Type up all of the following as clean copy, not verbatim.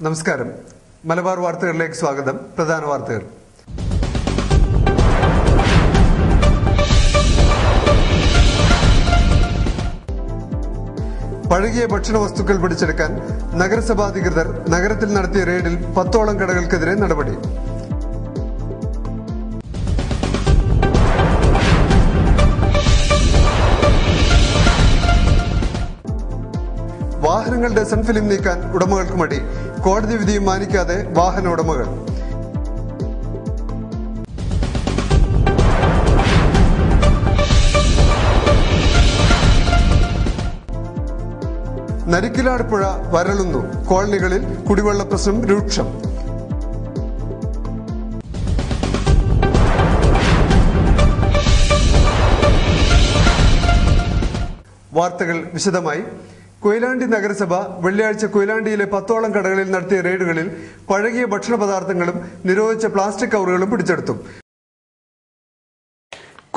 നമസ്കാരം. മലബാർ വാർത്തകളിലേക്ക് സ്വാഗതം. പ്രധാന വാർത്തകൾ. പഴകിയ ഭക്ഷണ വസ്തുക്കൾ പിടിച്ചെടുക്കാൻ നഗരസഭാ അധികൃതർ നഗരത്തിൽ നടത്തിയ റെയ്ഡിൽ 10ഓളം കടകൾക്കെതിരെ നടപടി. വാഹനങ്ങളുടെ സൺഫിലിം നീക്കാൻ ഉടമകൾക്ക് മടി. കോടതി വിധിയും മാനിക്കാതെ വാഹന ഉടമകൾ. നരിക്കിലാട് പുഴ വരളുന്നു. കോളനികളിൽ കുടിവെള്ള പ്രശ്നം രൂക്ഷം. വാർത്തകൾ വിശദമായി. കൊയിലാണ്ടി നഗരസഭ വെള്ളിയാഴ്ച കൊയിലാണ്ടിയിലെ 10ഓളം കടകളിൽ നടത്തിയ റെയ്ഡുകളിൽ പഴകിയ ഭക്ഷണ പദാർത്ഥങ്ങളും നിരോധിച്ച പ്ലാസ്റ്റിക് കവറുകളും പിടിച്ചെടുത്തു.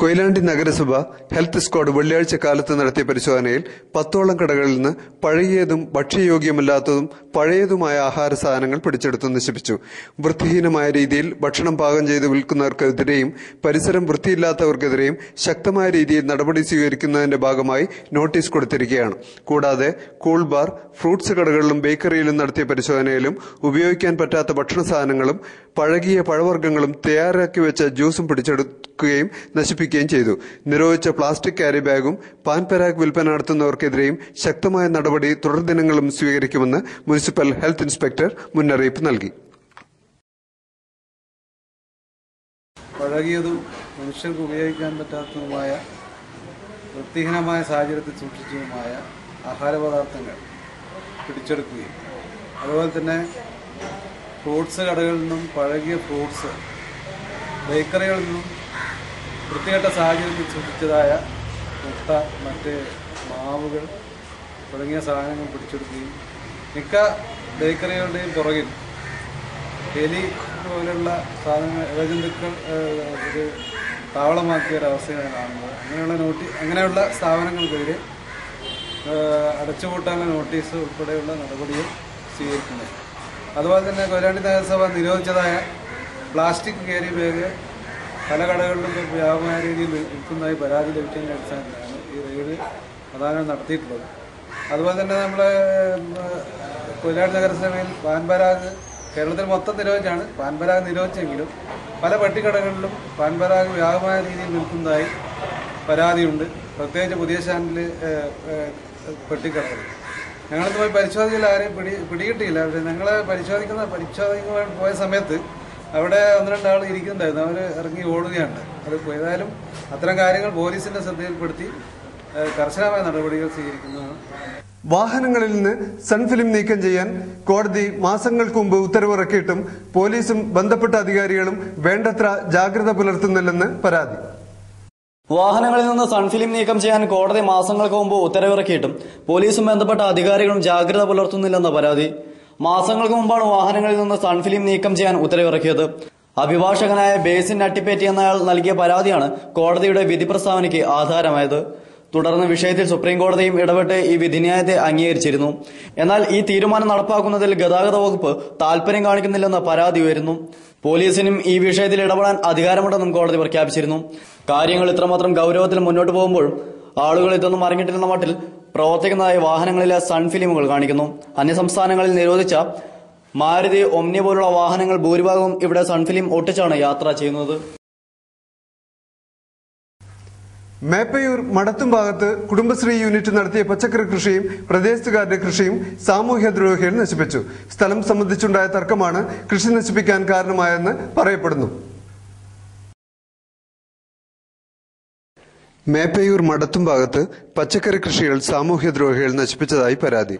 കൊയിലാണ്ടി നഗരസഭ ഹെൽത്ത് സ്ക്വാഡ് വെള്ളിയാഴ്ച കാലത്ത് നടത്തിയ പരിശോധനയിൽ 10ഓളം കടകളിൽ നിന്ന് പഴകിയതും ഭക്ഷ്യയോഗ്യമല്ലാത്തതും പഴയതുമായ ആഹാര സാധനങ്ങൾ പിടിച്ചെടുത്ത് നശിപ്പിച്ചു. വൃത്തിഹീനമായ രീതിയിൽ ഭക്ഷണം പാകം ചെയ്ത് വിൽക്കുന്നവർക്കെതിരെയും പരിസരം വൃത്തിയില്ലാത്തവർക്കെതിരെയും ശക്തമായ രീതിയിൽ നടപടി സ്വീകരിക്കുന്നതിന്റെ ഭാഗമായി നോട്ടീസ് കൊടുത്തിരിക്കുകയാണ്. കൂടാതെ കൂൾ ബാർ, ഫ്രൂട്ട്സ് കടകളിലും ബേക്കറിയിലും നടത്തിയ പരിശോധനയിലും ഉപയോഗിക്കാൻ പറ്റാത്ത ഭക്ഷണ സാധനങ്ങളും പഴകിയ പഴവർഗ്ഗങ്ങളും തയ്യാറാക്കി വെച്ച ജ്യൂസും പിടിച്ചെടുക്കുകയും നശിപ്പിക്കുകയും ചെയ്തു. നിരോധിച്ച പ്ലാസ്റ്റിക് ക്യാരി ബാഗും പാൻ പരാഗ് വിൽപ്പന നടത്തുന്നവർക്കെതിരെയും ശക്തമായ നടപടി തുടർദിനങ്ങളും സ്വീകരിക്കുമെന്ന് മുനിസിപ്പൽ ഹെൽത്ത് ഇൻസ്പെക്ടർ മുന്നറിയിപ്പ് നൽകി. പഴകിയതും മനുഷ്യർക്ക് ഉപയോഗിക്കാൻ പറ്റാത്തതുമായ വൃത്തിഹീനമായ സാഹചര്യത്തിൽ സൂക്ഷിച്ചതുമായ ആഹാരപദാർത്ഥങ്ങൾ പിടിച്ചെടുക്കുകയും അതുപോലെ തന്നെ ഫ്രൂട്ട്സ് കടകളിൽ നിന്നും പഴകിയ ഫ്രൂട്ട്സ്, ബേക്കറികളിൽ നിന്നും വൃത്തികെട്ട സാഹചര്യത്തിൽ സൂക്ഷിച്ചതായ മുട്ട, മറ്റ് മാവുകൾ തുടങ്ങിയ സാധനങ്ങൾ പിടിച്ചെടുക്കുകയും മിക്ക ബേക്കറികളുടെയും പുറകിൽ എലി പോലുള്ള സാധനങ്ങൾ, ഇഴജന്തുക്കൾ ഒരു താവളമാക്കിയ ഒരവസ്ഥയാണ് കാണുന്നത്. അങ്ങനെയുള്ള സ്ഥാപനങ്ങൾക്കെതിരെ അടച്ചുപൂട്ടാനുള്ള നോട്ടീസ് ഉൾപ്പെടെയുള്ള നടപടികൾ സ്വീകരിക്കുന്നത്. അതുപോലെ തന്നെ കൊയിലാണ്ടി നഗരസഭ നിരോധിച്ചതായ പ്ലാസ്റ്റിക് ക്യാരി ബാഗ് പല കടകളിലും വ്യാപകമായ രീതിയിൽ വിൽക്കുന്നതായി പരാതി ലഭിച്ചതിൻ്റെ അടിസ്ഥാനത്തിലാണ് ഈ റെയ്ഡ് പ്രധാനം നടത്തിയിട്ടുള്ളത്. അതുപോലെ തന്നെ നമ്മൾ കൊയിലാണ്ടി നഗരസഭയിൽ പാൻ പരാഗ് കേരളത്തിൽ മൊത്തം നിരോധിച്ചാണ്. പാൻ പരാഗ് നിരോധിച്ചെങ്കിലും പല പെട്ടിക്കടകളിലും പാൻ പരാഗ് വ്യാപകമായ രീതിയിൽ വിൽക്കുന്നതായി പരാതിയുണ്ട്. പ്രത്യേകിച്ച് പുതിയ സ്റ്റാൻഡിൽ പെട്ടിക്കടകൾ. ഞങ്ങളിന്ന് പോയി പരിശോധിച്ചില്ല, ആരെയും പിടികിട്ടിയില്ല. പക്ഷേ ഞങ്ങൾ പരിശോധിക്കാൻ പോയ സമയത്ത് അവിടെ 1-2 ആൾ ഇരിക്കുന്നുണ്ടായിരുന്നു. അവർ ഇറങ്ങി ഓടുകയാണ്. അത് ഏതായാലും അത്തരം കാര്യങ്ങൾ പോലീസിന്റെ ശ്രദ്ധയിൽപ്പെടുത്തി കർശനമായ നടപടികൾ സ്വീകരിക്കുന്നതാണ്. വാഹനങ്ങളിൽ നിന്ന് സൺഫിലിം നീക്കം ചെയ്യാൻ കോടതി മാസങ്ങൾക്ക് മുമ്പ് ഉത്തരവിറക്കിയിട്ടും പോലീസും ബന്ധപ്പെട്ട അധികാരികളും വേണ്ടത്ര ജാഗ്രത പുലർത്തുന്നില്ലെന്ന് പരാതി. വാഹനങ്ങളിൽ നിന്ന് സൺഫിലിം നീക്കം ചെയ്യാൻ കോടതി മാസങ്ങൾക്ക് മുമ്പ് ഉത്തരവിറക്കിയിട്ടും പോലീസും ബന്ധപ്പെട്ട അധികാരികളും ജാഗ്രത പുലർത്തുന്നില്ലെന്ന പരാതി. മാസങ്ങൾക്ക് മുമ്പാണ് വാഹനങ്ങളിൽ നിന്ന് സൺഫിലിം നീക്കം ചെയ്യാൻ ഉത്തരവിറക്കിയത്. അഭിഭാഷകനായ ബേസിൻ അട്ടിപ്പേറ്റി എന്നയാൾ നൽകിയ പരാതിയാണ് കോടതിയുടെ വിധി പ്രസ്താവനയ്ക്ക് ആധാരമായത്. തുടർന്ന് വിഷയത്തിൽ സുപ്രീം കോടതിയും ഇടപെട്ട് ഈ വിധിന്യായത്തെ അംഗീകരിച്ചിരുന്നു. എന്നാൽ ഈ തീരുമാനം നടപ്പാക്കുന്നതിൽ ഗതാഗത വകുപ്പ് താൽപര്യം കാണിക്കുന്നില്ലെന്ന് പരാതി ഉയരുന്നു. പോലീസിനും ഈ വിഷയത്തിൽ ഇടപെടാൻ അധികാരമുണ്ടെന്നും കോടതി പ്രഖ്യാപിച്ചിരുന്നു. കാര്യങ്ങൾ ഇത്രമാത്രം ഗൌരവത്തിൽ മുന്നോട്ട് പോകുമ്പോൾ ആളുകൾ ഇതൊന്നും അറിഞ്ഞിട്ടില്ലെന്ന മട്ടിൽ പ്രവർത്തിക്കുന്നതായി വാഹനങ്ങളിലെ സൺഫിലിമുകൾ കാണിക്കുന്നു. അന്യസംസ്ഥാനങ്ങളിൽ നിരോധിച്ച മാരുതി, ഒമ്നി പോലുള്ള വാഹനങ്ങൾ ഭൂരിഭാഗവും ഇവിടെ സൺഫിലിം ഒട്ടിച്ചാണ് യാത്ര ചെയ്യുന്നത്. മേപ്പയൂർ മടത്തും ഭാഗത്ത് കുടുംബശ്രീ യൂണിറ്റ് നടത്തിയ പച്ചക്കറി കൃഷിയും പ്രദേശത്തുകാരുടെ കൃഷിയും സാമൂഹ്യദ്രോഹികൾ നശിപ്പിച്ചു. സ്ഥലം സംബന്ധിച്ചുണ്ടായ തർക്കമാണ് കൃഷി നശിപ്പിക്കാൻ കാരണമായെന്ന് പറയപ്പെടുന്നു. മേപ്പയൂർ മടത്തും ഭാഗത്ത് പച്ചക്കറി കൃഷികൾ സാമൂഹ്യദ്രോഹികൾ നശിപ്പിച്ചതായി പരാതി.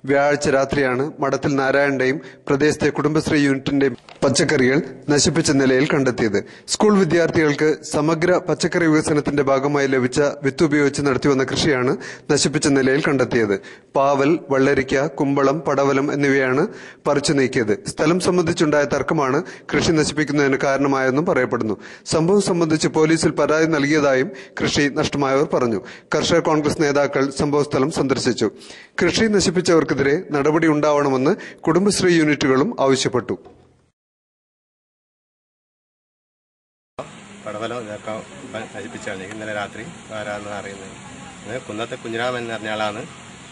വ്യാഴാഴ്ച രാത്രിയാണ് മഠത്തിൽ നാരായണന്റെയും പ്രദേശത്തെ കുടുംബശ്രീ യൂണിറ്റിന്റെയും പച്ചക്കറികൾ നശിപ്പിച്ച നിലയിൽ കണ്ടെത്തിയത്. സ്കൂൾ വിദ്യാർത്ഥികൾക്ക് സമഗ്ര പച്ചക്കറി വികസനത്തിന്റെ ഭാഗമായി ലഭിച്ച വിത്ത് ഉപയോഗിച്ച് നടത്തിവന്ന കൃഷിയാണ് നശിപ്പിച്ച നിലയിൽ കണ്ടെത്തിയത്. പാവൽ, വെള്ളരിക്ക, കുമ്പളം, പടവലം എന്നിവയാണ് പറിച്ചു നീക്കിയത്. സ്ഥലം സംബന്ധിച്ചുണ്ടായ തർക്കമാണ് കൃഷി നശിപ്പിക്കുന്നതിന് കാരണമായെന്നും പറയപ്പെടുന്നു. സംഭവം സംബന്ധിച്ച് പോലീസിൽ പരാതി നൽകിയതായും കൃഷി നഷ്ടമായവർ പറഞ്ഞു. കർഷക കോൺഗ്രസ് നേതാക്കൾ സംഭവസ്ഥലം സന്ദർശിച്ചു. കൃഷി നശിപ്പിച്ചവർക്ക് ഉദ്യോഗസ്ഥർക്കെതിരെ നടപടി ഉണ്ടാവണമെന്ന് കുടുംബശ്രീ യൂണിറ്റുകളും ആവശ്യപ്പെട്ടു. പടവലം ഇതൊക്കെ നശിപ്പിച്ചാണ് ഇന്നലെ രാത്രി ആരാന്ന് അറിയുന്നത്. കുന്നത്തെ കുഞ്ഞിരാമൻ എന്ന് പറഞ്ഞ ആളാണ്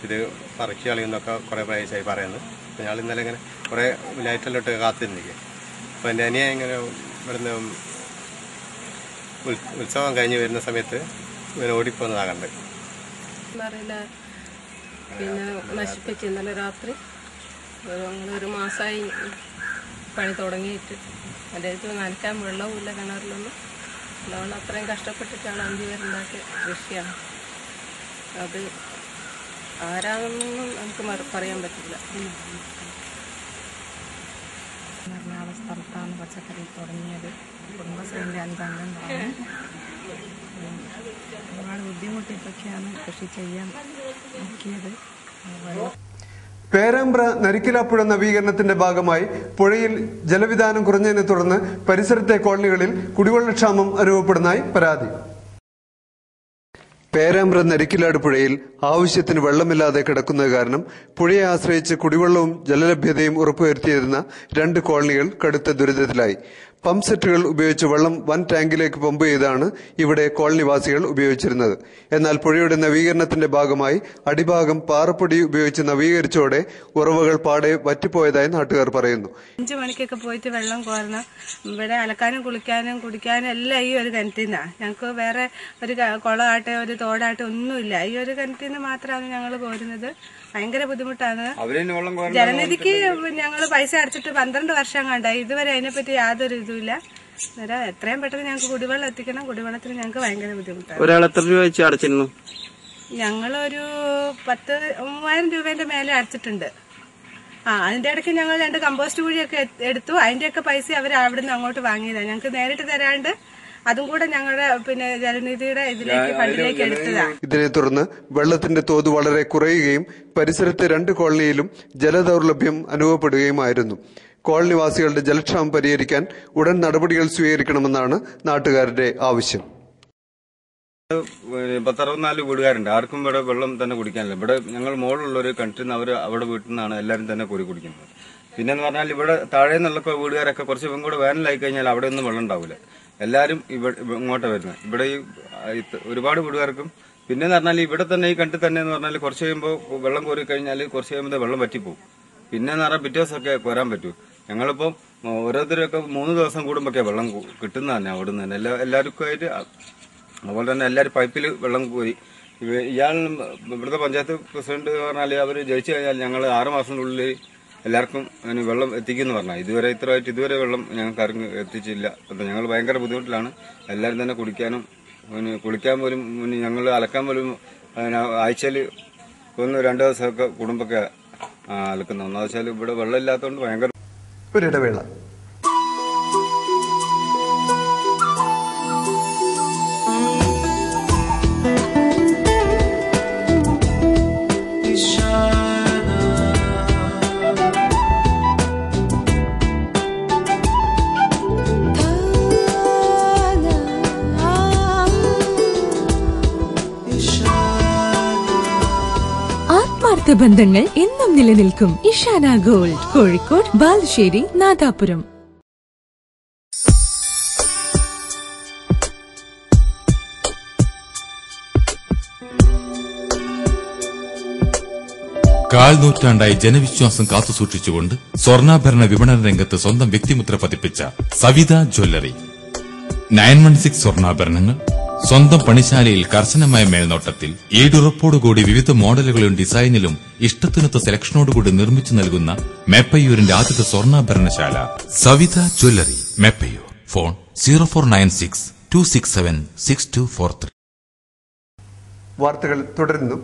ഇത് പറിച്ചു കളയുന്നൊക്കെ കുറേ പ്രാവശ്യമായി പറയുന്നത്. അപ്പോൾ ഞങ്ങൾ ഇന്നലെ ഇങ്ങനെ കുറേ ലൈറ്റിലോട്ട് കാത്തിരുന്നിരിക്കുക. അപ്പോൾ എൻ്റെ അനിയ ഇങ്ങനെ ഇവിടുന്ന് ഉത്സവം കഴിഞ്ഞ് വരുന്ന സമയത്ത് ഇങ്ങനെ ഓടിപ്പോകുന്നതാകണ്ട്. പിന്നെ നശിപ്പിച്ച് ഇന്നലെ രാത്രി ഒരു മാസമായി പണി തുടങ്ങിയിട്ട്. എൻ്റെ അടുത്ത് നനയ്ക്കാൻ വെള്ളവുമില്ല കിണറിലൊന്നും. വെള്ളം അത്രയും കഷ്ടപ്പെട്ടിട്ടാണ് 5 പേരുണ്ടാക്കിയ കൃഷിയാണ്. അത് ആരാണെന്നൊന്നും നമുക്ക് പറയാൻ പറ്റില്ല. എറണാകുളം സ്ഥലത്താണ് പച്ചക്കറി തുടങ്ങിയത്. കുടുംബശ്രീൻ്റെ 5 അംഗങ്ങളാണ്. ഒരുപാട് ബുദ്ധിമുട്ടിട്ടൊക്കെയാണ് കൃഷി ചെയ്യാൻ നോക്കിയത്. പേരാമ്പ്ര നരിക്കിലാപ്പുഴ നവീകരണത്തിന്റെ ഭാഗമായി പുഴയിൽ ജലവിധാനം കുറഞ്ഞതിനെ തുടർന്ന് പരിസരത്തെ കോളനികളിൽ കുടിവെള്ളക്ഷാമം അനുഭവപ്പെടുന്നതായി പരാതി. പേരാമ്പ്ര നരിക്കിലാട് പുഴയിൽ ആവശ്യത്തിന് വെള്ളമില്ലാതെ കിടക്കുന്നത് കാരണം പുഴയെ ആശ്രയിച്ച് കുടിവെള്ളവും ജലലഭ്യതയും ഉറപ്പുവരുത്തിയിരുന്ന 2 കോളനികൾ കടുത്ത ദുരിതത്തിലായി. പമ്പ് സെറ്റുകൾ ഉപയോഗിച്ച് വെള്ളം വൻ ടാങ്കിലേക്ക് പമ്പ് ചെയ്താണ് ഇവിടെ കോളനിവാസികൾ ഉപയോഗിച്ചിരുന്നത്. എന്നാൽ പുഴയുടെ നവീകരണത്തിന്റെ ഭാഗമായി അടിഭാഗം പാറപ്പൊടി ഉപയോഗിച്ച് നവീകരിച്ചോടെ ഉറവകൾ പാടെ വറ്റിപ്പോയതായി നാട്ടുകാർ പറയുന്നു. 5 മണിക്കൊക്കെ പോയിട്ട് വെള്ളം കോരണം. ഇവിടെ അലക്കാനും കുളിക്കാനും കുടിക്കാനും എല്ലാം ഈ ഒരു കിണറ്റിൽ നിന്നാണ്. ഞങ്ങൾക്ക് വേറെ ഒരു കുളമാട്ടെ ഒരു തോടാട്ടെ ഒന്നുമില്ല. ഈ ഒരു കിണറ്റിൽ നിന്ന് മാത്രമാണ് ഞങ്ങൾ പോരുന്നത്. ഭയങ്കര ബുദ്ധിമുട്ടാണ്. ജലനിധിക്ക് ഞങ്ങൾ പൈസ അടച്ചിട്ട് 12 വർഷം കണ്ടായി. ഇതുവരെ അതിനെപ്പറ്റി യാതൊരു ഇതുമില്ല. അന്നേരം എത്രയും പെട്ടെന്ന് ഞങ്ങൾക്ക് കുടിവെള്ളം എത്തിക്കണം. കുടിവെള്ളത്തിന് ഞങ്ങൾക്ക് ഭയങ്കര ബുദ്ധിമുട്ടാണ്. ഒരാൾ എത്ര രൂപ വെച്ച് അടച്ചിരുന്നു? ഞങ്ങളൊരു 10,000 രൂപേന്റെ മേലെ അടച്ചിട്ടുണ്ട്. അതിന്റെ ഇടയ്ക്ക് ഞങ്ങൾ 2 കമ്പോസ്റ്റ് കുഴിയൊക്കെ എടുത്തു. അതിന്റെയൊക്കെ പൈസ അവർ അവിടുന്ന് അങ്ങോട്ട് വാങ്ങിയതാണ്. ഞങ്ങൾക്ക് നേരിട്ട് തരാണ്ട് അതും കൂടെ ഞങ്ങളുടെ ജലനിധിയുടെ ഇതിലേക്ക് ഫണ്ടിലേക്ക് എടുത്തതാണ്. ഇതിനെ തുടർന്ന് വെള്ളത്തിന്റെ തോത് വളരെ കുറയുകയും പരിസരത്തെ 2 കോളനിയിലും ജലദൗർലഭ്യം അനുഭവപ്പെടുകയുമായിരുന്നു. കോളനിവാസികളുടെ ജലക്ഷാമം പരിഹരിക്കാൻ ഉടൻ നടപടികൾ സ്വീകരിക്കണമെന്നാണ് നാട്ടുകാരുടെ ആവശ്യം. 64 വീടുകാരുണ്ട്. ആർക്കും ഇവിടെ വെള്ളം തന്നെ കുടിക്കാനില്ല. ഇവിടെ ഞങ്ങൾ മുകളിലുള്ളൊരു കിണറ്റിൽ നിന്ന് അവിടെ വീട്ടിൽ നിന്നാണ് എല്ലാവരും തന്നെ കോരി കുടിക്കുന്നത്. പിന്നെന്ന് പറഞ്ഞാൽ ഇവിടെ താഴെ നിന്നുള്ള വീടുകാരൊക്കെ കുറച്ച് ഇപ്പം കൂടെ വേനലായി കഴിഞ്ഞാൽ അവിടെ ഒന്നും വെള്ളം ഉണ്ടാവില്ല. എല്ലാവരും ഇങ്ങോട്ടാണ് വരുന്നത്. ഇവിടെ ഈ ഒരുപാട് വീടുകാർക്കും പിന്നെന്ന് പറഞ്ഞാൽ ഇവിടെ തന്നെ ഈ കിണറ്റിൽ തന്നെ എന്ന് പറഞ്ഞാൽ കുറച്ച് കഴിയുമ്പോൾ വെള്ളം കോരി കഴിഞ്ഞാൽ കുറച്ച് കഴിയുമ്പോൾ വെള്ളം പറ്റിപ്പോകും. പിന്നെന്ന് പറഞ്ഞാൽ പിറ്റേ ദിവസമൊക്കെ കോരാൻ പറ്റൂ. ഞങ്ങളിപ്പം ഓരോരുത്തരൊക്കെ 3 ദിവസം കൂടുമ്പോഴൊക്കെ വെള്ളം കിട്ടുന്ന തന്നെ അവിടെ നിന്ന് തന്നെ എല്ലാവർക്കും ആയിട്ട്. അതുപോലെ തന്നെ എല്ലാവരും പൈപ്പിൽ വെള്ളം കോരി. ഇയാൾ ഇവിടുത്തെ പഞ്ചായത്ത് പ്രസിഡന്റ് പറഞ്ഞാൽ അവർ ജയിച്ചു കഴിഞ്ഞാൽ ഞങ്ങൾ 6 മാസത്തിനുള്ളിൽ എല്ലാവർക്കും അതിന് വെള്ളം എത്തിക്കുമെന്ന് പറഞ്ഞാൽ ഇതുവരെ വെള്ളം ഞങ്ങൾക്ക് ആർക്കും എത്തിച്ചില്ല. അപ്പം ഞങ്ങൾ ഭയങ്കര ബുദ്ധിമുട്ടിലാണ്. എല്ലാവരും തന്നെ കുടിക്കാനും കുളിക്കാൻ പോലും ഞങ്ങൾ അലക്കാൻ പോലും ആഴ്ചയിൽ 1-2 ദിവസമൊക്കെ കുടുംബമൊക്കെ അലക്കുന്നത്. ഒന്നാമത് വെച്ചാൽ ഇവിടെ വെള്ളം ഇല്ലാത്തതുകൊണ്ട് ഭയങ്കര ഒരിടവേള. ബന്ധങ്ങൾ എന്നും നിലനിൽക്കും. ഇഷാന ഗോൾഡ്, കോഴിക്കോട്, ബാലുശ്ശേരി, നാദാപുരം. കാൽനൂറ്റാണ്ടായി ജനവിശ്വാസം കാത്തുസൂക്ഷിച്ചുകൊണ്ട് സ്വർണ്ണാഭരണ വിപണന രംഗത്ത് സ്വന്തം വ്യക്തിമുദ്ര പതിപ്പിച്ച സവിത ജ്വല്ലറി. 916 സ്വർണ്ണാഭരണങ്ങൾ സ്വന്തം പണിശാലയിൽ കർശനമായ മേൽനോട്ടത്തിൽ ഈടുറപ്പോടുകൂടി വിവിധ മോഡലുകളും ഡിസൈനിലും ഇഷ്ടത്തിനൊത്ത സെലക്ഷനോടുകൂടി നിർമ്മിച്ചു നൽകുന്ന മേപ്പയ്യൂരിന്റെ ആദ്യത്തെ സ്വർണ്ണാഭരണശാല സവിത ജ്വല്ലറി, മേപ്പയ്യൂർ. ഫോൺ 0496-267-6243. വാർത്തകൾ തുടരുന്നു.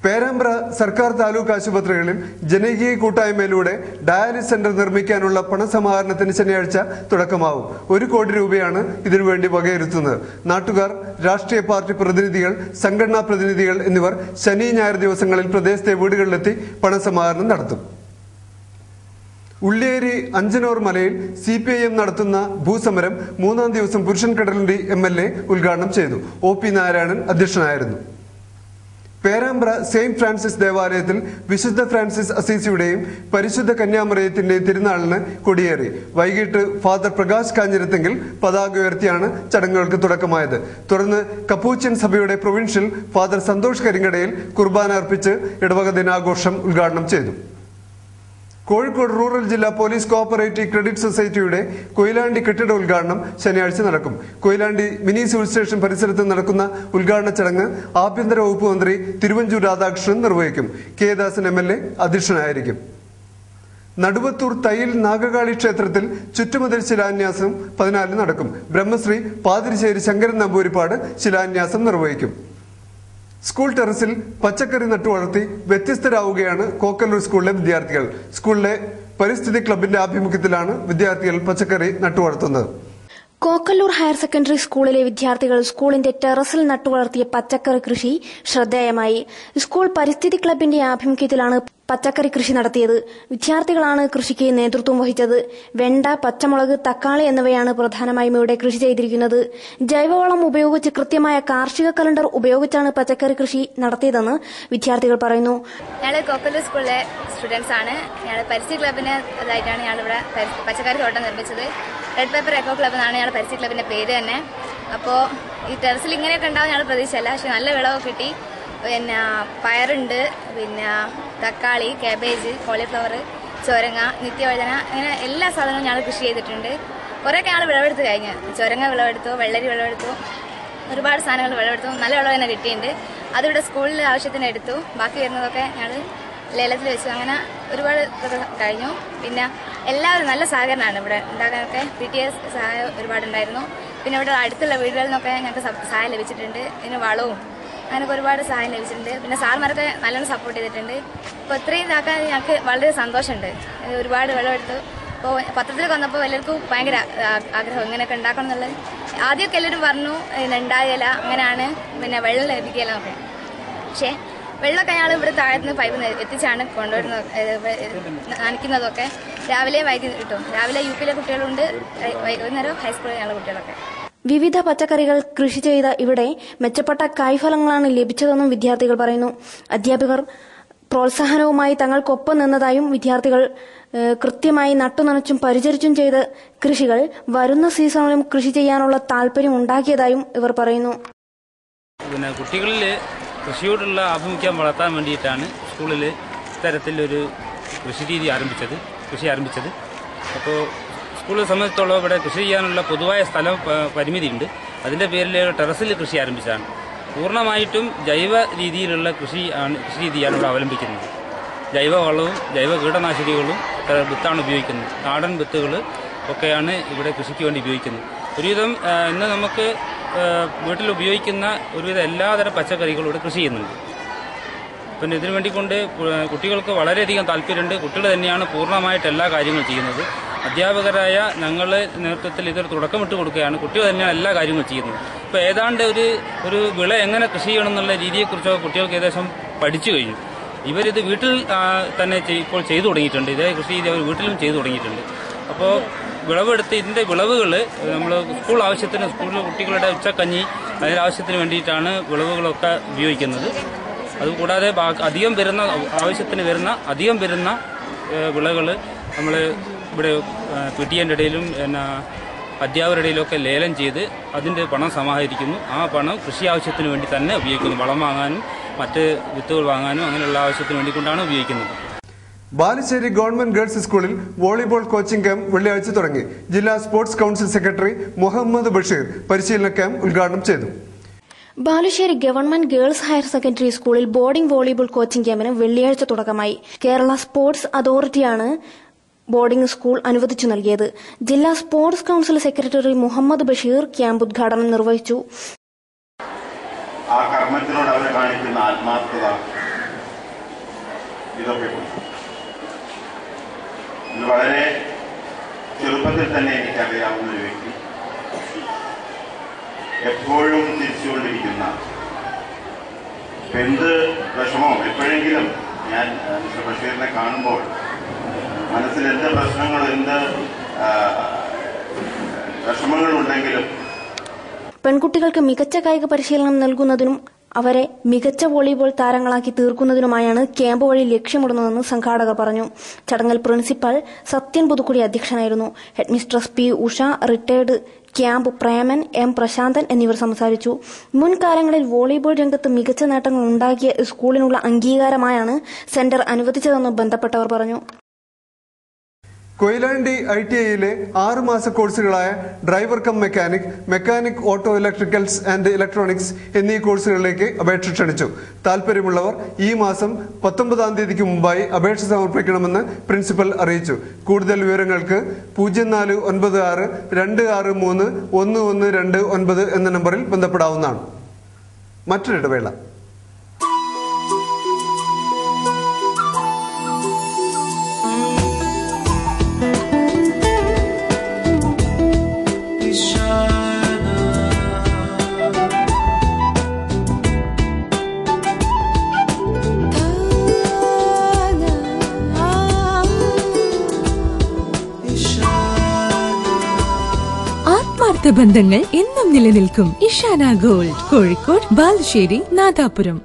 പേരാമ്പ്ര സർക്കാർ താലൂക്ക് ആശുപത്രികളിൽ ജനകീയ കൂട്ടായ്മയിലൂടെ ഡയാലിസിസ് സെന്റർ നിർമ്മിക്കാനുള്ള പണസമാഹരണത്തിന് ശനിയാഴ്ച തുടക്കമാവും. 1 കോടി രൂപയാണ് ഇതിനുവേണ്ടി വകയിരുത്തുന്നത്. നാട്ടുകാർ, രാഷ്ട്രീയ പാർട്ടി പ്രതിനിധികൾ, സംഘടനാ പ്രതിനിധികൾ എന്നിവർ ശനി ഞായർ ദിവസങ്ങളിൽ പ്രദേശത്തെ വീടുകളിലെത്തി പണസമാഹരണം നടത്തും. ഉള്ളിയേരി അഞ്ചനൂർ മലയിൽ CPIM നടത്തുന്ന ഭൂസമരം 3-ാം ദിവസം പുരുഷൻ കടലുണ്ടി MLA ഉദ്ഘാടനം ചെയ്തു. OP നാരായണൻ അധ്യക്ഷനായിരുന്നു. പേരാമ്പ്ര സെയിന്റ് ഫ്രാൻസിസ് ദേവാലയത്തിൽ വിശുദ്ധ ഫ്രാൻസിസ് അസീസിയുടെയും പരിശുദ്ധ കന്യാമറിയത്തിന്റെയും തിരുനാളിന് കൊടിയേറി. വൈകിട്ട് ഫാദർ പ്രകാശ് കാഞ്ഞിരത്തെങ്കിൽ പതാക ഉയർത്തിയാണ് ചടങ്ങുകൾക്ക് തുടക്കമായത്. തുടർന്ന് കപ്പൂച്ചിൻ സഭയുടെ പ്രൊവിൻഷ്യൽ ഫാദർ സന്തോഷ് കരിങ്ങടയിൽ കുർബാന അർപ്പിച്ച് ഇടവക ദിനാഘോഷം ഉദ്ഘാടനം ചെയ്തു. കോഴിക്കോട് റൂറൽ ജില്ലാ പോലീസ് കോഓപ്പറേറ്റീവ് ക്രെഡിറ്റ് സൊസൈറ്റിയുടെ കൊയിലാണ്ടി കെട്ടിട ഉദ്ഘാടനം ശനിയാഴ്ച നടക്കും. കൊയിലാണ്ടി മിനി സിവിൽ സ്റ്റേഷൻ പരിസരത്ത് നടക്കുന്ന ഉദ്ഘാടന ചടങ്ങ് ആഭ്യന്തര വകുപ്പ് മന്ത്രി തിരുവഞ്ചൂർ രാധാകൃഷ്ണൻ നിർവഹിക്കും. കെ ദാസൻ MLA അധ്യക്ഷനായിരിക്കും. നടുവത്തൂർ തയ്യിൽ നാഗകാളി ക്ഷേത്രത്തിൽ ചുറ്റുമതിൽ ശിലാന്യാസം 14 നടക്കും. ബ്രഹ്മശ്രീ പാതിരിശ്ശേരി ശങ്കരൻ നമ്പൂരിപ്പാട് ശിലാന്യാസം നിർവഹിക്കും. സ്കൂൾ ടെറസിൽ പച്ചക്കറി നട്ടുവളർത്തി വ്യത്യസ്തരാവുകയാണ് കോക്കല്ലൂർ സ്കൂളിലെ വിദ്യാർത്ഥികൾ. സ്കൂളിലെ പരിസ്ഥിതി ക്ലബിന്റെ ആഭിമുഖ്യത്തിലാണ് വിദ്യാർത്ഥികൾ പച്ചക്കറി നട്ടുവളർത്തുന്നത്. കോക്കല്ലൂർ ഹയർ സെക്കൻഡറി സ്കൂളിലെ വിദ്യാർത്ഥികൾ സ്കൂളിന്റെ ടെറസിൽ നട്ടുവളർത്തിയ പച്ചക്കറി കൃഷി ശ്രദ്ധേയമായി. സ്കൂൾ പരിസ്ഥിതി ക്ലബിന്റെ ആഭിമുഖ്യത്തിലാണ് പച്ചക്കറി കൃഷി നടത്തിയത്. വിദ്യാർത്ഥികളാണ് കൃഷിക്ക് നേതൃത്വം വഹിച്ചത്. വെണ്ട, പച്ചമുളക്, തക്കാളി എന്നിവയാണ് പ്രധാനമായും ഇവിടെ കൃഷി ചെയ്തിരിക്കുന്നത്. ജൈവവളം ഉപയോഗിച്ച് കൃത്യമായ കാർഷിക കലണ്ടർ ഉപയോഗിച്ചാണ് പച്ചക്കറി കൃഷി നടത്തിയതെന്ന് വിദ്യാർത്ഥികൾ പറയുന്നു. ഞങ്ങൾ കോക്കല്ലൂർ സ്കൂളിലെ സ്റ്റുഡൻസ് ആണ്. ഞങ്ങൾ പരിസ്ഥിതി ക്ലബിന് ഇതായിട്ടാണ് ഞങ്ങളിവിടെ പച്ചക്കറി തോട്ടം നിർമ്മിച്ചത്. റെഡ് പേപ്പർ എക്കോ ക്ലബ് എന്നാണ് ഞങ്ങളുടെ പരിസ്ഥിതി ക്ലബിന്റെ പേര് തന്നെ. അപ്പോൾ ഈ ടെറസിൽ ഇങ്ങനെയൊക്കെ ഉണ്ടാവും ഞങ്ങൾ പ്രതീക്ഷയല്ല. പക്ഷെ നല്ല വിളവ് കിട്ടി. പിന്നെ പയറുണ്ട്, പിന്നെ തക്കാളി, കാബേജ്, കോളിഫ്ലവർ, ചൊരങ്ങ, നിത്യവഴുതന, അങ്ങനെ എല്ലാ സാധനവും ഞങ്ങൾ കൃഷി ചെയ്തിട്ടുണ്ട്. കുറേയൊക്കെ ഞങ്ങൾ വിളവെടുത്ത് കഴിഞ്ഞ്. ചൊരങ്ങ വിളവെടുത്തു, വെള്ളരി വിളവെടുത്തു, ഒരുപാട് സാധനങ്ങൾ വിളവെടുത്തു. നല്ല വിളവ് തന്നെ കിട്ടിയിട്ടുണ്ട്. അതിവിടെ സ്കൂളിൽ ആവശ്യത്തിന് എടുത്തു. ബാക്കി വരുന്നതൊക്കെ ഞങ്ങൾ ലേലത്തിൽ വെച്ചു. അങ്ങനെ ഒരുപാട് കഴിഞ്ഞു. പിന്നെ എല്ലാവരും നല്ല സഹകരണമാണ് ഇവിടെ ഉണ്ടാക്കാനൊക്കെ. PTA സഹായം ഒരുപാടുണ്ടായിരുന്നു. പിന്നെ ഇവിടെ അടുത്തുള്ള വീടുകളിൽ നിന്നൊക്കെ ഞങ്ങൾക്ക് സഹായം ലഭിച്ചിട്ടുണ്ട്. ഇതിന് വളവും അങ്ങനെയൊക്കെ ഒരുപാട് സഹായം ലഭിച്ചിട്ടുണ്ട്. പിന്നെ സാർമാരൊക്കെ നല്ലോണം സപ്പോർട്ട് ചെയ്തിട്ടുണ്ട്. അപ്പോൾ ഇത്രയും ഇതാക്കാൻ ഞങ്ങൾക്ക് വളരെ സന്തോഷമുണ്ട്. ഒരുപാട് വിളവെടുത്തു. അപ്പോൾ പത്രത്തിലൊക്കെ വന്നപ്പോൾ എല്ലാവർക്കും ഭയങ്കര ആഗ്രഹം ഇങ്ങനെയൊക്കെ ഉണ്ടാക്കണം എന്നുള്ളത്. ആദ്യമൊക്കെ എല്ലാവരും പറഞ്ഞു ഉണ്ടാകില്ല, അങ്ങനെയാണ്, പിന്നെ വെള്ളം ലഭിക്കില്ല എന്നൊക്കെ. പക്ഷേ വെള്ളമൊക്കെ ഞങ്ങൾ ഇവിടെ താഴത്തുനിന്ന് പൈപ്പ് എത്തിച്ചാണ് കൊണ്ടുവരുന്നത്, നനയ്ക്കുന്നതൊക്കെ. രാവിലെ വൈകി കിട്ടും. രാവിലെ UP കുട്ടികളുണ്ട്, വൈകുന്നേരം ഹൈസ്കൂളിലെ കുട്ടികളൊക്കെ. വിവിധ പച്ചക്കറികൾ കൃഷി ചെയ്ത ഇവിടെ മെച്ചപ്പെട്ട കായ്ഫലങ്ങളാണ് ലഭിച്ചതെന്നും വിദ്യാർത്ഥികൾ പറയുന്നു. അധ്യാപകർ പ്രോത്സാഹനവുമായി തങ്ങൾക്കൊപ്പം നിന്നതായും വിദ്യാർത്ഥികൾ കൃത്യമായി നട്ടുനനച്ചും പരിചരിച്ചും ചെയ്ത കൃഷികൾ വരുന്ന സീസണിലും കൃഷി ചെയ്യാനുള്ള താല്പര്യം ഉണ്ടാക്കിയതായും ഇവർ പറയുന്നു. പിന്നെ കുട്ടികളിൽ കൃഷിയോടുള്ള ആഭിമുഖ്യം വളർത്താൻ വേണ്ടിയിട്ടാണ് സ്കൂളിൽ ഇത്തരത്തിലൊരു കൃഷി ആരംഭിച്ചത്. അപ്പോൾ സ്കൂളിനെ സംബന്ധിച്ചിടത്തോളം ഇവിടെ കൃഷി ചെയ്യാനുള്ള പൊതുവായ സ്ഥലം പരിമിതിയുണ്ട്. അതിൻ്റെ പേരിൽ ടെറസിൽ കൃഷി ആരംഭിച്ചതാണ്. പൂർണ്ണമായിട്ടും ജൈവ രീതിയിലുള്ള കൃഷി രീതിയാണ് ഇവിടെ അവലംബിക്കുന്നത്. ജൈവവളവും ജൈവ കീടനാശിനികളും വിത്താണ് ഉപയോഗിക്കുന്നത്. നാടൻ വിത്തുകൾ ഒക്കെയാണ് ഇവിടെ കൃഷിക്ക് വേണ്ടി ഉപയോഗിക്കുന്നത്. ഒരുവിധം ഇന്ന് നമുക്ക് വീട്ടിൽ ഉപയോഗിക്കുന്ന ഒരുവിധം എല്ലാതരം പച്ചക്കറികളും ഇവിടെ കൃഷി ചെയ്യുന്നുണ്ട്. പിന്നെ ഇതിനു വേണ്ടിക്കൊണ്ട് കുട്ടികൾക്ക് വളരെയധികം താല്പര്യമുണ്ട്. കുട്ടികൾ തന്നെയാണ് പൂർണ്ണമായിട്ട് എല്ലാ കാര്യങ്ങളും ചെയ്യുന്നത്. അധ്യാപകരായ ഞങ്ങളുടെ നേതൃത്വത്തിൽ ഇതൊരു തുടക്കമിട്ട് കൊടുക്കുകയാണ്. കുട്ടികൾ തന്നെയാണ് എല്ലാ കാര്യങ്ങളും ചെയ്യുന്നത്. ഇപ്പോൾ ഏതാണ്ട് ഒരു വിള എങ്ങനെ കൃഷി ചെയ്യണം എന്നുള്ള രീതിയെക്കുറിച്ചൊക്കെ കുട്ടികൾക്ക് ഏകദേശം പഠിച്ചു കഴിഞ്ഞു. ഇവരിത് വീട്ടിൽ തന്നെ ഇപ്പോൾ ചെയ്തു തുടങ്ങിയിട്ടുണ്ട്. ഇതേ കൃഷി രീതി അവർ വീട്ടിലും ചെയ്തു തുടങ്ങിയിട്ടുണ്ട്. അപ്പോൾ വിളവെടുത്ത് ഇതിൻ്റെ വിളവുകൾ നമ്മൾ സ്കൂൾ ആവശ്യത്തിന്, സ്കൂളിലെ കുട്ടികളുടെ ഉച്ചക്കഞ്ഞി അതിനാവശ്യത്തിന് വേണ്ടിയിട്ടാണ് വിളവുകളൊക്കെ ഉപയോഗിക്കുന്നത്. അതുകൂടാതെ ആവശ്യത്തിന് വരുന്ന അധികം വരുന്ന വിളകൾ നമ്മൾ ഇവിടെ PTA-ൻ്റെ ഇടയിലും അധ്യാപകരുടെ ഇടയിലൊക്കെ ലേലം ചെയ്ത് അതിൻ്റെ പണം സമാഹരിക്കുന്നു. ആ പണം കൃഷി ആവശ്യത്തിന് വേണ്ടി തന്നെ ഉപയോഗിക്കുന്നു. വളം വാങ്ങാനും മറ്റ് വിത്തുകൾ വാങ്ങാനും അങ്ങനെയുള്ള ആവശ്യത്തിന് വേണ്ടിക്കൊണ്ടാണ് ഉപയോഗിക്കുന്നത്. ബാലുശ്ശേരി ഗവൺമെന്റ് ഗേൾസ് സ്കൂളിൽ വോളിബോൾ കോച്ചിംഗ് ക്യാമ്പ് വെള്ളിയാഴ്ച തുടങ്ങി. ജില്ലാ sports council secretary Muhammad Basheer പരിശീലന ക്യാമ്പ് ഉദ്ഘാടനം ചെയ്തു. Balussery government girls higher secondary സ്കൂളിൽ ബോർഡിംഗ് വോളിബോൾ കോച്ചിംഗ് ക്യാമ്പിന് വെള്ളിയാഴ്ച തുടക്കമായി. കേരള സ്പോർട്സ് അതോറിറ്റിയാണ് ബോർഡിംഗ് സ്കൂൾ അനുവദിച്ചു നൽകിയത്. ജില്ലാ സ്പോർട്സ് കൌൺസിൽ സെക്രട്ടറി മുഹമ്മദ് ബഷീർ ക്യാമ്പ് ഉദ്ഘാടനം നിർവഹിച്ചു. ആ കർമ്മത്തിനോട് അവർ കാണിക്കുന്ന ആത്മാർത്ഥത ഇതൊക്കെ വളരെ ചെറുപ്പത്തിൽ തന്നെ എനിക്കറിയാവുന്ന ഒരു വ്യക്തി, എപ്പോഴും തിരിച്ചുകൊണ്ടിരിക്കുന്ന, എന്ത് വിഷമവും എപ്പോഴെങ്കിലും ഞാൻ മിസ്റ്റർ ബഷീറിനെ കാണുമ്പോൾ മനസ്സിൽ എന്ത് പ്രശ്നങ്ങൾ, എന്ത് വിഷമങ്ങളുണ്ടെങ്കിലും പെൺകുട്ടികൾക്ക് മികച്ച കായിക പരിശീലനം നൽകുന്നതിനും അവരെ മികച്ച വോളിബോൾ താരങ്ങളാക്കി തീർക്കുന്നതിനുമായാണ് ക്യാമ്പ് വഴി ലക്ഷ്യമിടുന്നതെന്ന് സംഘാടകർ പറഞ്ഞു. ചടങ്ങിൽ പ്രിൻസിപ്പൽ സത്യൻ പുതുക്കുടി അധ്യക്ഷനായിരുന്നു. Headmistress P Usha, retired camp Preman, M Prasanthan എന്നിവർ സംസാരിച്ചു. മുൻകാലങ്ങളിൽ വോളിബോൾ രംഗത്ത് മികച്ച നേട്ടങ്ങൾ ഉണ്ടാക്കിയ സ്കൂളിനുള്ള അംഗീകാരമായാണ് സെന്റർ അനുവദിച്ചതെന്ന് ബന്ധപ്പെട്ടവർ പറഞ്ഞു. കൊയിലാണ്ടി ITIയിലെ 6 മാസ കോഴ്സുകളായ driver cum mechanic, mechanic auto electricals and electronics എന്നീ കോഴ്സുകളിലേക്ക് അപേക്ഷ ക്ഷണിച്ചു. താൽപര്യമുള്ളവർ ഈ മാസം 19-ാം തീയതിക്ക് മുമ്പായി അപേക്ഷ സമർപ്പിക്കണമെന്ന് പ്രിൻസിപ്പൽ അറിയിച്ചു. കൂടുതൽ വിവരങ്ങൾക്ക് 0496263112 എന്ന നമ്പറിൽ ബന്ധപ്പെടാവുന്നതാണ്. മറ്റൊരിടവേള. ബന്ധങ്ങൾ എന്നും നിലനിൽക്കും. Ishana gold, Kozhikode, Balussery, Nadapuram.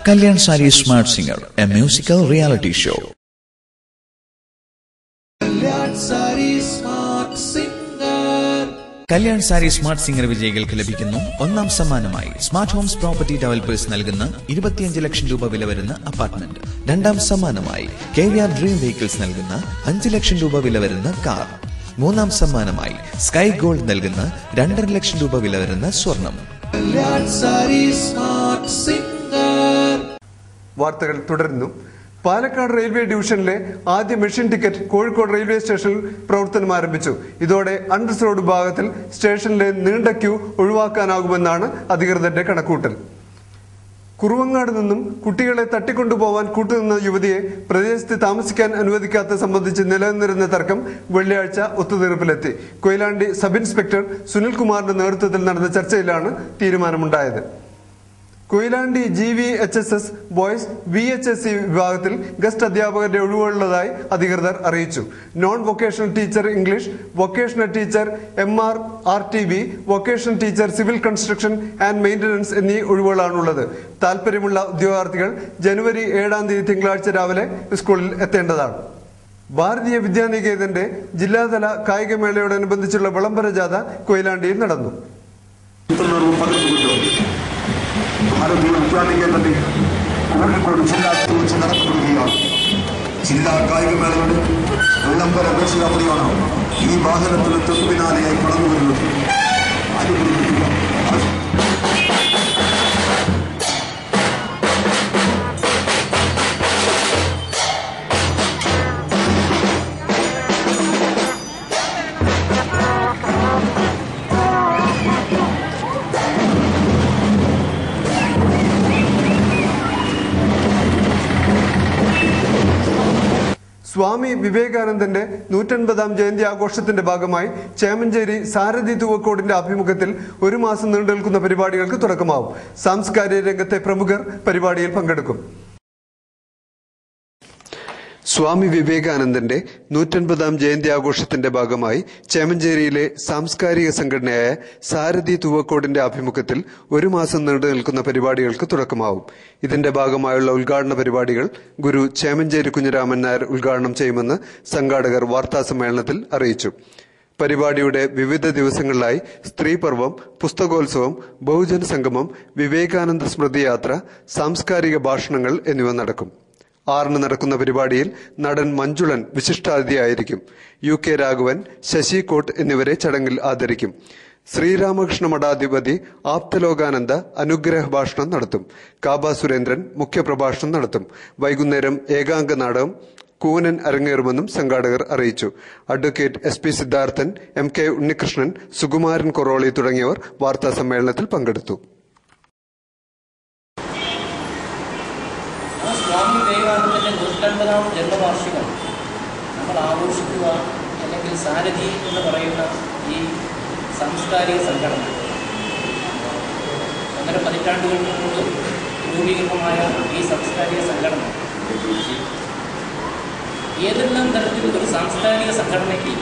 Kalyan Sari Smart Singer, a musical reality show. Kalyan Sari Smart Singer വിജയികൾക്ക് ലഭിക്കുന്നു ഒന്നാം സമ്മാനമായി സ്മാർട്ട് ഹോംസ് പ്രോപ്പർട്ടി ഡെവലപ്പേഴ്സ് നൽകുന്ന 25 ലക്ഷം രൂപ വില വരുന്ന അപ്പാർട്ട്മെന്റ്. രണ്ടാം സമ്മാനമായി KVR ഡ്രീം വെഹിക്കിൾസ് നൽകുന്ന 5 ലക്ഷം രൂപ വില വരുന്ന കാർ. മൂന്നാം സമ്മാനമായി സ്കൈ ഗോൾഡ് നൽകുന്ന 2.5 ലക്ഷം രൂപ വില വരുന്ന സ്വർണം. വാർത്തകൾ തുടരുന്നു. പാലക്കാട് റെയിൽവേ ഡിവിഷനിലെ ആദ്യ മെഷീൻ ടിക്കറ്റ് കോഴിക്കോട് റെയിൽവേ സ്റ്റേഷനിൽ പ്രവർത്തനം ആരംഭിച്ചു. ഇതോടെ അൺറിസർവ്ഡ് വിഭാഗത്തിൽ സ്റ്റേഷനിലെ നീണ്ട ക്യൂ ഒഴിവാക്കാനാകുമെന്നാണ് അധികൃതരുടെ കണക്കൂട്ടൽ. കുറുവങ്ങാട് നിന്നും കുട്ടികളെ തട്ടിക്കൊണ്ടുപോവാൻ കൂട്ടുനിന്ന യുവതിയെ പ്രദേശത്ത് താമസിക്കാൻ അനുവദിക്കാത്ത സംബന്ധിച്ച് നിലനിന്നിരുന്ന തർക്കം വെള്ളിയാഴ്ച ഒത്തുതീർപ്പിലെത്തി. കൊയിലാണ്ടി സബ് ഇൻസ്പെക്ടർ സുനിൽകുമാറിന്റെ നേതൃത്വത്തിൽ നടന്ന ചർച്ചയിലാണ് തീരുമാനമുണ്ടായത്. കൊയിലാണ്ടി GVHSS ബോയ്സ് VHSC വിഭാഗത്തിൽ ഗസ്റ്റ് അധ്യാപകരുടെ ഒഴിവുള്ളതായി അധികൃതർ അറിയിച്ചു. Non vocational teacher English, vocational teacher MRRTB, vocational teacher civil construction and maintenance എന്നീ ഒഴിവുകളാണുള്ളത്. താൽപര്യമുള്ള ഉദ്യോഗാർത്ഥികൾ ജനുവരി 7-ാം തീയതി തിങ്കളാഴ്ച രാവിലെ സ്കൂളിൽ എത്തേണ്ടതാണ്. ഭാരതീയ വിദ്യാനികേതന്റെ ജില്ലാതല കായികമേളയോടനുബന്ധിച്ചുള്ള വിളംബര ജാഥ കൊയിലാണ്ടിയിൽ നടന്നു. ഭാരതീയ വിദ്യാനികേതന്റെ കോഴിക്കോട് ജില്ലാത്തിൽ വെച്ച് നടത്തപ്പെടുകയാണ്. ജില്ലാ കായികമേളയുടെ വിളംബര ഘോഷയാത്രയാണ് ഈ വാഹനത്തിന് തൊട്ടു പിന്നാലെയായി കടന്നു വരുന്നത്. സ്വാമി വിവേകാനന്ദന്റെ 150-ാം ജയന്തി ആഘോഷത്തിന്റെ ഭാഗമായി ചേമഞ്ചേരി സാരഥി തൂവക്കോടിന്റെ ആഭിമുഖ്യത്തിൽ 1 മാസം നീണ്ടുനിൽക്കുന്ന പരിപാടികൾക്ക് തുടക്കമാവും. സാംസ്കാരിക രംഗത്തെ പ്രമുഖർ പരിപാടിയിൽ പങ്കെടുക്കും. സ്വാമി വിവേകാനന്ദന്റെ 150-ാം ജയന്തി ആഘോഷത്തിന്റെ ഭാഗമായി ചേമഞ്ചേരിയിലെ സാംസ്കാരിക സംഘടനയായ സാരഥി തൂവക്കോടിന്റെ ആഭിമുഖ്യത്തിൽ 1 മാസം നീണ്ടു നിൽക്കുന്ന പരിപാടികൾക്ക് തുടക്കമാവും. ഇതിന്റെ ഭാഗമായുള്ള ഉദ്ഘാടന പരിപാടികൾ ഗുരു ചേമഞ്ചേരി കുഞ്ഞിരാമൻ നായർ ഉദ്ഘാടനം ചെയ്യുമെന്ന് സംഘാടകർ വാർത്താസമ്മേളനത്തിൽ അറിയിച്ചു. പരിപാടിയുടെ വിവിധ ദിവസങ്ങളിലായി സ്ത്രീപർവം, പുസ്തകോത്സവം, ബഹുജന സംഗമം, വിവേകാനന്ദ സ്മൃതി യാത്ര, സാംസ്കാരിക ഭാഷണങ്ങൾ എന്നിവ നടക്കും. 6-ന് നടക്കുന്ന പരിപാടിയിൽ നടൻ മഞ്ജുളൻ വിശിഷ്ടാതിഥിയായിരിക്കും. UK രാഘവൻ, ശശി കോട്ട് എന്നിവരെ ചടങ്ങിൽ ആദരിക്കും. ശ്രീരാമകൃഷ്ണ മഠാധിപതി ആപ്തലോകാനന്ദ അനുഗ്രഹ ഭാഷണം നടത്തും. കാബ സുരേന്ദ്രൻ മുഖ്യപ്രഭാഷണം നടത്തും. വൈകുന്നേരം ഏകാംഗ നാടകം കൂനൻ അരങ്ങേറുമെന്നും സംഘാടകർ അറിയിച്ചു. Advocate SP Siddharthan, MK Unnikrishnan, Sukumaran Koroli തുടങ്ങിയവർ വാർത്താ സമ്മേളനത്തിൽ പങ്കെടുത്തു. സ്വാമി വിവേകാനന്ദന്റെ 150ാം ജന്മവാർഷികം നമ്മൾ ആഘോഷിക്കുക അല്ലെങ്കിൽ സാരഥി എന്ന് പറയുന്ന ഈ സാംസ്കാരിക സംഘടന 1.5 പതിറ്റാണ്ടുകൾക്ക് മുമ്പ് രൂപീകൃതമായ ഈ സാംസ്കാരിക സംഘടന ഏതെല്ലാം തരത്തിൽ ഒരു സാംസ്കാരിക സംഘടനയ്ക്ക്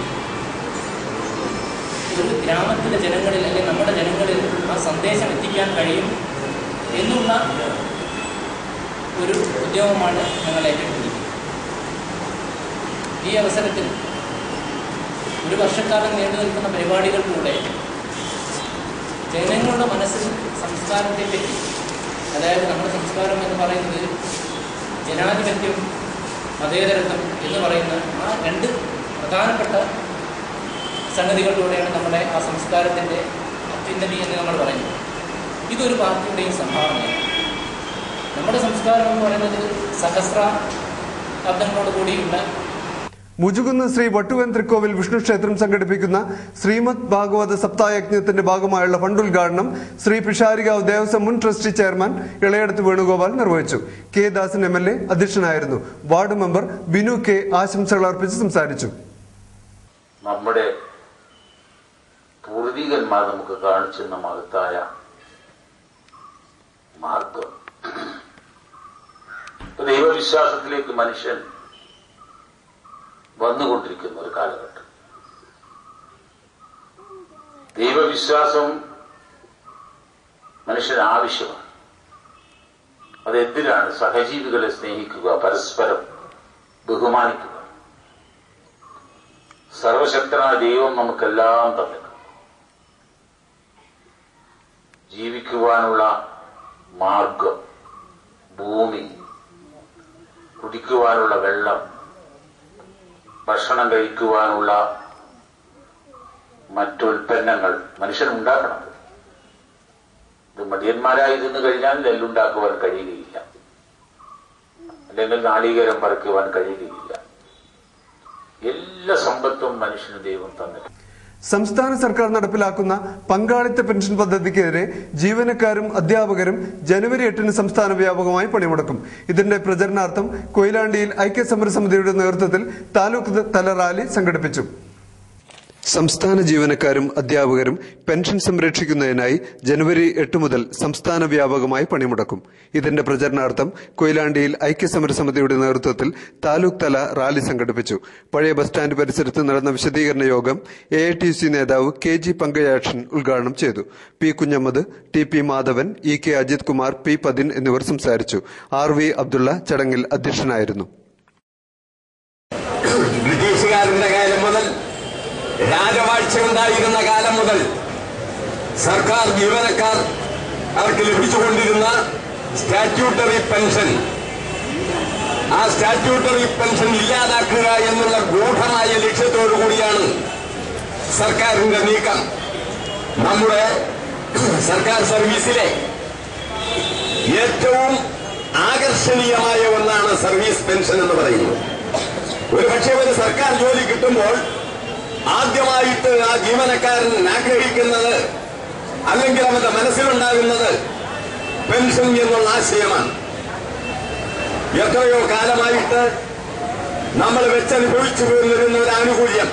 ഒരു ഗ്രാമത്തിലെ ജനങ്ങളിൽ അല്ലെങ്കിൽ നമ്മുടെ ജനങ്ങളിൽ ആ സന്ദേശം എത്തിക്കാൻ കഴിയും എന്നുള്ള ഒരു ഉദ്യമമാണ് ഞങ്ങൾ ഏറ്റെടുത്തിരിക്കുന്നത്. ഈ അവസരത്തിൽ ഒരു വർഷക്കാലം നീണ്ടു നിൽക്കുന്ന പരിപാടികളിലൂടെ ജനങ്ങളുടെ മനസ്സിൽ സംസ്കാരത്തെപ്പറ്റി, അതായത് നമ്മുടെ സംസ്കാരം എന്ന് പറയുന്നത് ജനാധിപത്യം, മതേതരത്വം എന്ന് പറയുന്ന ആ 2 പ്രധാനപ്പെട്ട സംഗതികളിലൂടെയാണ് നമ്മുടെ ആ സംസ്കാരത്തിൻ്റെ അത്യുന്നതി എന്ന് നമ്മൾ പറയുന്നത്. ഇതൊരു പാർട്ടിയുടെയും സംഭാവനയാണ്. നമ്മുടെ സംസ്കാരം എന്ന് പറയുന്നത് സഹസ്രാബ്ദങ്ങളോട് കൂടിയുള്ള മുജുകുന്ന് ശ്രീ വട്ടുവൻ തൃക്കോവിൽ വിഷ്ണു ക്ഷേത്രം സംഘടിപ്പിക്കുന്ന ശ്രീമദ് ഭാഗവത സപ്തായജ്ഞത്തിന്റെ ഭാഗമായുള്ള ഫണ്ട് ഉദ്ഘാടനം ശ്രീ പിഷാരികാവ് ദേവസ്വം മുൻ ട്രസ്റ്റി ചെയർമാൻ ഇളയടത്ത് വേണുഗോപാൽ നിർവഹിച്ചു. K. ദാസൻ MLA അധ്യക്ഷനായിരുന്നു. Ward member Binu K. ആശംസകൾ അർപ്പിച്ച് സംസാരിച്ചു. നമ്മുടെ പൂർവികന്മാർ നമുക്ക് കാണിച്ചെന്ന മഹത്തായ മാർഗം, ദൈവവിശ്വാസത്തിലേക്ക് മനുഷ്യൻ വന്നുകൊണ്ടിരിക്കുന്ന ഒരു കാലഘട്ടം. ദൈവവിശ്വാസം മനുഷ്യന് ആവശ്യമാണ്. അതെന്തിനാണ്? സഹജീവികളെ സ്നേഹിക്കുക, പരസ്പരം ബഹുമാനിക്കുക. സർവശക്തനായ ദൈവം നമുക്കെല്ലാം തന്നിട്ടുണ്ട്. ജീവിക്കുവാനുള്ള മാർഗം, ഭൂമി, കുടിക്കുവാനുള്ള വെള്ളം, ഭക്ഷണം കഴിക്കുവാനുള്ള മറ്റുൽപ്പന്നങ്ങൾ മനുഷ്യനുണ്ടാക്കണം. ഇത് മടിയന്മാരായി ഇരുന്ന് കഴിഞ്ഞാൽ നെല്ലുണ്ടാക്കുവാൻ കഴിയുകയില്ല, അല്ലെങ്കിൽ നാളികേരം പറിക്കുവാൻ കഴിയുകയില്ല. എല്ലാ സമ്പത്തും മനുഷ്യന് ദൈവം തന്നിട്ടുണ്ട്. സംസ്ഥാന സർക്കാർ നടപ്പിലാക്കുന്ന പങ്കാളിത്ത പെൻഷൻ പദ്ധതിക്കെതിരെ ജീവനക്കാരും അധ്യാപകരും ജനുവരി 8-ന് സംസ്ഥാന വ്യാപകമായി പണിമുടക്കും. ഇതിന്റെ പ്രചരണാർത്ഥം കൊയിലാണ്ടിയിൽ ഐക്യസമരസമിതിയുടെ നേതൃത്വത്തിൽ താലൂക്ക് തല റാലി സംഘടിപ്പിച്ചു. സംസ്ഥാന ജീവനക്കാരും അധ്യാപകരും പെൻഷൻ സംരക്ഷിക്കുന്നതിനായി ജനുവരി 8 മുതൽ സംസ്ഥാന വ്യാപകമായി പണിമുടക്കും. ഇതിന്റെ പ്രചരണാർത്ഥം കൊയിലാണ്ടിയിൽ ഐക്യസമരസമിതിയുടെ നേതൃത്വത്തിൽ താലൂക്ക് തല റാലി സംഘടിപ്പിച്ചു. പഴയ ബസ് സ്റ്റാൻഡ് പരിസരത്ത് നടന്ന വിശദീകരണ യോഗം AITC നേതാവ് KG പങ്കജാക്ഷൻ ഉദ്ഘാടനം ചെയ്തു. P. Kunhammad, TP Madhavan, EK Ajith Kumar, P. പതിൻ എന്നിവർ സംസാരിച്ചു. RV അബ്ദുള്ള ചടങ്ങിൽ അധ്യക്ഷനായിരുന്നു. ബ്രിട്ടീഷുകാരുടെ കാലം മുതൽ, രാജവാഴ്ച ഉണ്ടായിരുന്ന കാലം മുതൽ സർക്കാർ ജീവനക്കാർ അവർക്ക് ലഭിച്ചുകൊണ്ടിരുന്ന സ്റ്റാറ്റ്യൂട്ടറി പെൻഷൻ, ആ സ്റ്റാറ്റ്യൂട്ടറി പെൻഷൻ ഇല്ലാതാക്കുക എന്നുള്ള ഗൂഢമായ ലക്ഷ്യത്തോടു കൂടിയാണ് സർക്കാരിന്റെ നീക്കം. നമ്മുടെ സർക്കാർ സർവീസിലെ ഏറ്റവും ആകർഷണീയമായ ഒന്നാണ് സർവീസ് പെൻഷൻ എന്ന് പറയുന്നത്. ഒരുപക്ഷെ ഒരു സർക്കാർ ജോലി കിട്ടുമ്പോൾ ആദ്യമായിട്ട് ആ ജീവനക്കാരൻ ആഗ്രഹിക്കുന്നത്, അല്ലെങ്കിൽ അവന്റെ മനസ്സിലുണ്ടാകുന്നത് പെൻഷൻ എന്നുള്ള ആശയമാണ്. എത്രയോ കാലമായിട്ട് നമ്മൾ വെച്ചനുഭവിച്ചു പോന്നിരുന്ന ഒരു ആനുകൂല്യം,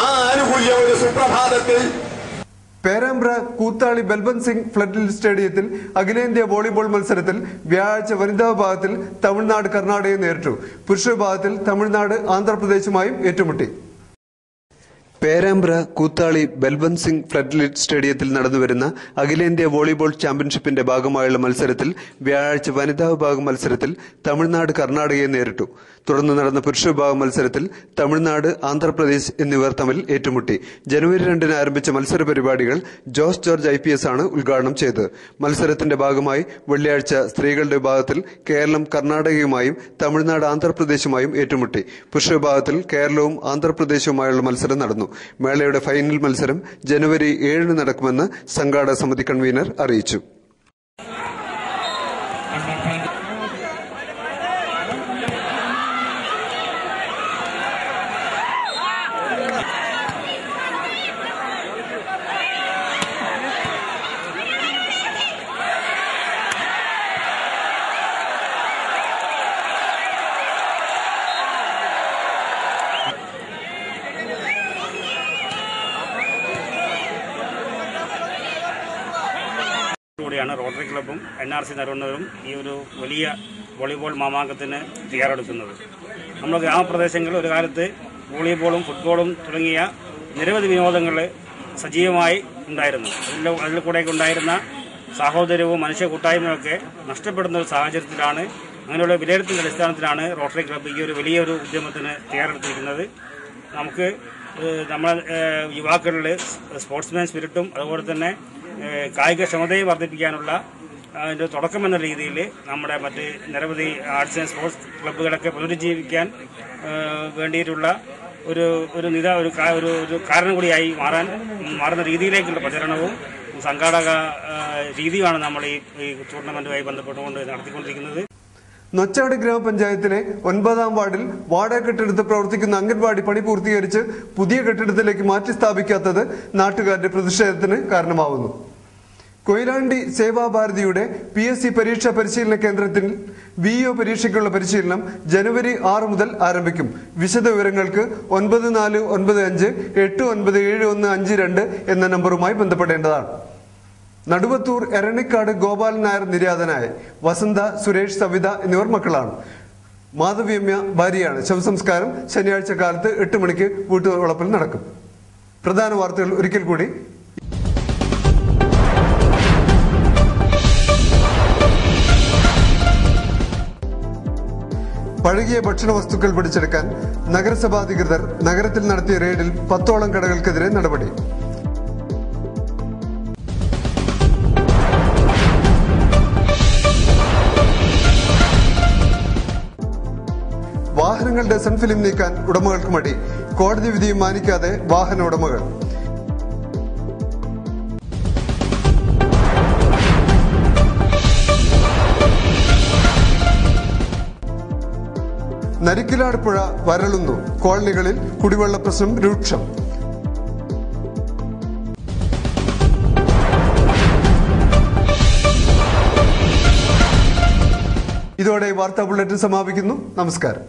ആ ആനുകൂല്യം ഒരു സുപ്രഭാതത്തിൽ പേരാമ്പ്ര കൂത്താളി ബൽബന്ത് സിംഗ് ഫ്ലഡ് സ്റ്റേഡിയത്തിൽ അഖിലേന്ത്യാ വോളിബോൾ മത്സരത്തിൽ വ്യാഴാഴ്ച വനിതാ വിഭാഗത്തിൽ തമിഴ്നാട് കർണാടകയെ നേരിട്ടു. പുരുഷ വിഭാഗത്തിൽ തമിഴ്നാട് ആന്ധ്രാപ്രദേശുമായും ഏറ്റുമുട്ടി. പേരാമ്പ്ര കൂത്താളി ബൽവന്ത് സിംഗ് ഫ്ലഡ് ലൈറ്റ് സ്റ്റേഡിയത്തിൽ നടന്നുവരുന്ന അഖിലേന്ത്യാ വോളിബോൾ ചാമ്പ്യൻഷിപ്പിന്റെ ഭാഗമായുള്ള മത്സരത്തിൽ വ്യാഴാഴ്ച വനിതാ വിഭാഗം മത്സരത്തിൽ തമിഴ്നാട് കർണാടകയെ നേരിട്ടു. തുടർന്ന് നടന്ന പുരുഷ വിഭാഗം മത്സരത്തിൽ തമിഴ്നാട്, ആന്ധ്രാപ്രദേശ് എന്നിവർ തമ്മിൽ ഏറ്റുമുട്ടി. ജനുവരി 2-ന് ആരംഭിച്ച മത്സര പരിപാടികൾ ജോസ് ജോർജ് IPS ആണ് ഉദ്ഘാടനം ചെയ്തത്. മത്സരത്തിന്റെ ഭാഗമായി വെള്ളിയാഴ്ച സ്ത്രീകളുടെ വിഭാഗത്തിൽ കേരളം കർണാടകയുമായും തമിഴ്നാട് ആന്ധ്രാപ്രദേശുമായും ഏറ്റുമുട്ടി. പുരുഷ വിഭാഗത്തിൽ കേരളവും ആന്ധ്രാപ്രദേശുമായുള്ള മത്സരം നടന്നു. മേളയുടെ ഫൈനൽ മത്സരം ജനുവരി 7-ന് നടക്കുമെന്ന് സംഘാടക സമിതി കൺവീനർ അറിയിച്ചു. റോട്ടറി ക്ലബ്ബും NRC നരവണ്ണൂരും ഈ ഒരു വലിയ വോളിബോൾ മാമാങ്കത്തിന് തയ്യാറെടുക്കുന്നത്. നമ്മുടെ ഗ്രാമപ്രദേശങ്ങളിൽ ഒരു കാലത്ത് വോളിബോളും ഫുട്ബോളും തുടങ്ങിയ നിരവധി വിനോദങ്ങൾ സജീവമായി ഉണ്ടായിരുന്നു. അതിൽ കൂടെയൊക്കെ ഉണ്ടായിരുന്ന സാഹോദര്യവും മനുഷ്യ കൂട്ടായ്മയൊക്കെ നഷ്ടപ്പെടുന്ന ഒരു സാഹചര്യത്തിലാണ്, അങ്ങനെയുള്ള വിലയിരുത്തലിന്റെ അടിസ്ഥാനത്തിലാണ് റോട്ടറി ക്ലബ്ബ് ഈ ഒരു വലിയൊരു ഉദ്യമത്തിന് തയ്യാറെടുത്തിരിക്കുന്നത്. നമുക്ക് നമ്മളെ യുവാക്കളിൽ സ്പോർട്സ്മാൻ സ്പിരിറ്റും അതുപോലെ തന്നെ കായികക്ഷമതയും വർദ്ധിപ്പിക്കാനുള്ള അതിൻ്റെ തുടക്കമെന്ന രീതിയിൽ നമ്മുടെ മറ്റ് നിരവധി ആർട്സ് ആൻഡ് സ്പോർട്സ് ക്ലബ്ബുകളൊക്കെ പുനരുജ്ജീവിക്കാൻ വേണ്ടിയിട്ടുള്ള ഒരു കാരണം കൂടിയായി മാറുന്ന രീതിയിലേക്കുള്ള പ്രചരണവും സംഘാടക രീതിയുമാണ് നമ്മൾ ഈ ടൂർണമെന്റുമായി ബന്ധപ്പെട്ടുകൊണ്ട് നടത്തിക്കൊണ്ടിരിക്കുന്നത്. നൊച്ചാട് ഗ്രാമപഞ്ചായത്തിലെ 9-ാം വാർഡിൽ വാടക കെട്ടിടത്തിൽ പ്രവർത്തിക്കുന്ന അംഗൻവാടി പണി പൂർത്തീകരിച്ച് പുതിയ കെട്ടിടത്തിലേക്ക് മാറ്റി സ്ഥാപിക്കാത്തത് നാട്ടുകാരുടെ പ്രതിഷേധത്തിന് കാരണമാവുന്നു. കൊയിലാണ്ടി സേവാഭാരതിയുടെ PSC പരീക്ഷാ പരിശീലന കേന്ദ്രത്തിൽ VO പരീക്ഷയ്ക്കുള്ള പരിശീലനം ജനുവരി 6 മുതൽ ആരംഭിക്കും. വിശദ വിവരങ്ങൾക്ക് 9495897152 എന്ന നമ്പറുമായി ബന്ധപ്പെടേണ്ടതാണ്. നടുവത്തൂർ എരണിക്കാട് ഗോപാലൻ നായർ നിര്യാതനായ വസന്ത, സുരേഷ്, സവിത എന്നിവർ മക്കളാണ്. മാധവിയമ്മ ഭാര്യയാണ്. ശവസംസ്കാരം ശനിയാഴ്ച കാലത്ത് 8 മണിക്ക് വീട്ടുവളപ്പിൽ നടക്കും. പ്രധാന വാർത്തകൾ ഒരിക്കൽ കൂടി. പഴകിയ ഭക്ഷണ വസ്തുക്കൾ പിടിച്ചെടുക്കാൻ നഗരസഭാ അധികൃതർ നഗരത്തിൽ നടത്തിയ റെയ്ഡിൽ 10ഓളം കടകൾക്കെതിരെ നടപടി. വാഹനങ്ങളുടെ സൺഫിലിം നീക്കാൻ ഉടമകൾക്ക് മടി. കോടതി വിധിയും മാനിക്കാതെ വാഹന ഉടമകൾ. നരിക്കിലാട് പുഴ വരളുന്നു. കോളനികളിൽ കുടിവെള്ള പ്രശ്നം രൂക്ഷം. ഇതോടെ വാർത്താ ബുള്ളറ്റിൻ സമാപിക്കുന്നു. നമസ്കാരം.